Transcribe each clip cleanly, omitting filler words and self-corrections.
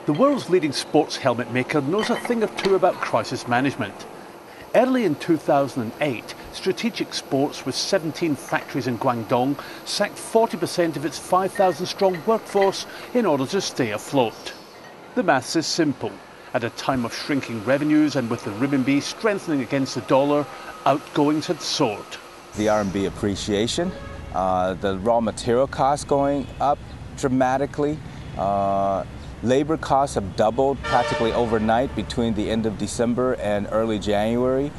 The world's leading sports helmet maker knows a thing or two about crisis management. Early in 2008, Strategic Sports, with 17 factories in Guangdong, sacked 40% of its 5,000-strong workforce in order to stay afloat. The maths is simple. At a time of shrinking revenues and with the renminbi strengthening against the dollar, outgoings had soared. The RMB appreciation, the raw material costs going up dramatically. Labor costs have doubled practically overnight between the end of December and early January.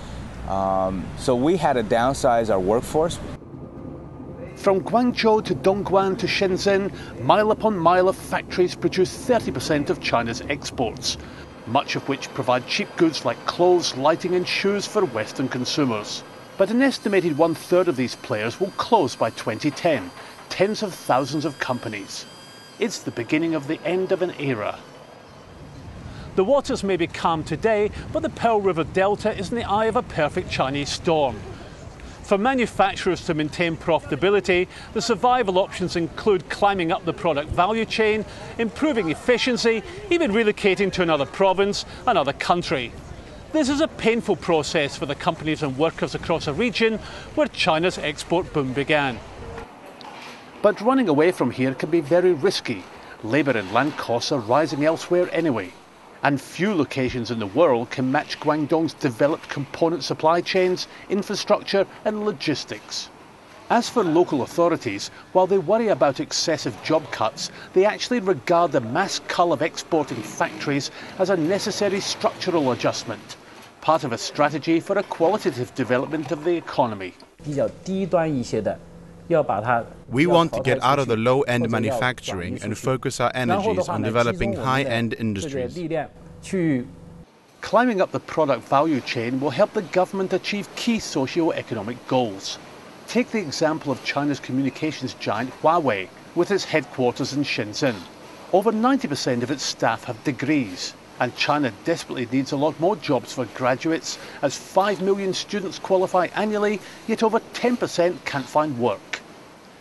So we had to downsize our workforce. From Guangzhou to Dongguan to Shenzhen, mile upon mile of factories produce 30% of China's exports, much of which provide cheap goods like clothes, lighting and shoes for Western consumers. But an estimated one-third of these players will close by 2010, tens of thousands of companies. It's the beginning of the end of an era. The waters may be calm today, but the Pearl River Delta is in the eye of a perfect Chinese storm. For manufacturers to maintain profitability, the survival options include climbing up the product value chain, improving efficiency, even relocating to another province, another country. This is a painful process for the companies and workers across a region where China's export boom began. But running away from here can be very risky. Labour and land costs are rising elsewhere anyway. And few locations in the world can match Guangdong's developed component supply chains, infrastructure and logistics. As for local authorities, while they worry about excessive job cuts, they actually regard the mass cull of exporting factories as a necessary structural adjustment, part of a strategy for a qualitative development of the economy. We want to get out of the low-end manufacturing and focus our energies on developing high-end industries. Climbing up the product value chain will help the government achieve key socio-economic goals. Take the example of China's communications giant Huawei, with its headquarters in Shenzhen. Over 90% of its staff have degrees, and China desperately needs a lot more jobs for graduates, as 5 million students qualify annually, yet over 10% can't find work.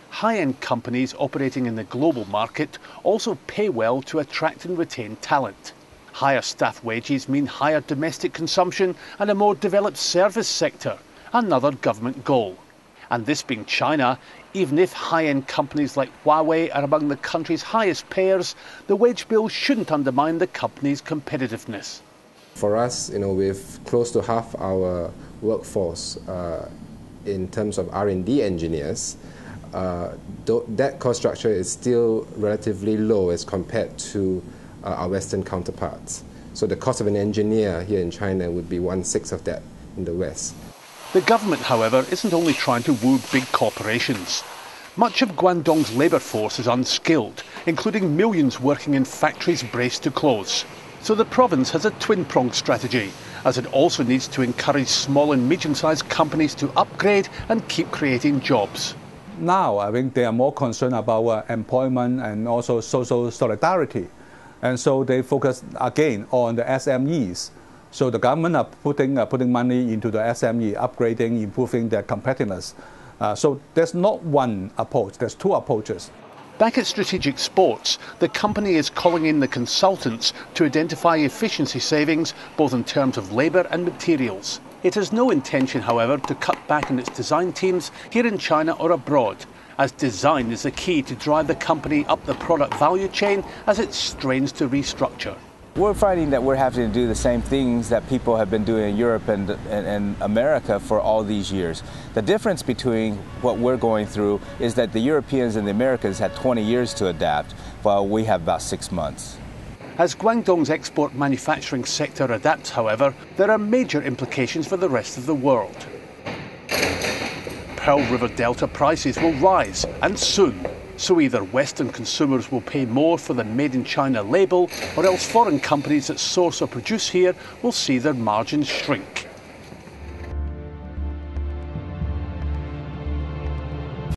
High-end companies operating in the global market also pay well to attract and retain talent. Higher staff wages mean higher domestic consumption and a more developed service sector, another government goal. And this being China, even if high-end companies like Huawei are among the country's highest payers, the wage bill shouldn't undermine the company's competitiveness. For us, with close to half our workforce in terms of R&D engineers, that cost structure is still relatively low as compared to our Western counterparts. So the cost of an engineer here in China would be 1/6 of that in the West. The government, however, isn't only trying to woo big corporations. Much of Guangdong's labour force is unskilled, including millions working in factories braced to close. So the province has a twin-pronged strategy, as it also needs to encourage small and medium-sized companies to upgrade and keep creating jobs. Now, I think they are more concerned about employment and also social solidarity. And so they focus again on the SMEs. So the government are putting money into the SME, upgrading, improving their competitiveness. So there's not one approach, there's two approaches. Back at Strategic Sports, the company is calling in the consultants to identify efficiency savings, both in terms of labour and materials. It has no intention, however, to cut back on its design teams here in China or abroad, as design is the key to drive the company up the product value chain as it strains to restructure. We're finding that we're having to do the same things that people have been doing in Europe and America for all these years. The difference between what we're going through is that the Europeans and the Americans had 20 years to adapt, while we have about 6 months. As Guangdong's export manufacturing sector adapts, however, there are major implications for the rest of the world. Pearl River Delta prices will rise, and soon. So either Western consumers will pay more for the Made in China label, or else foreign companies that source or produce here will see their margins shrink.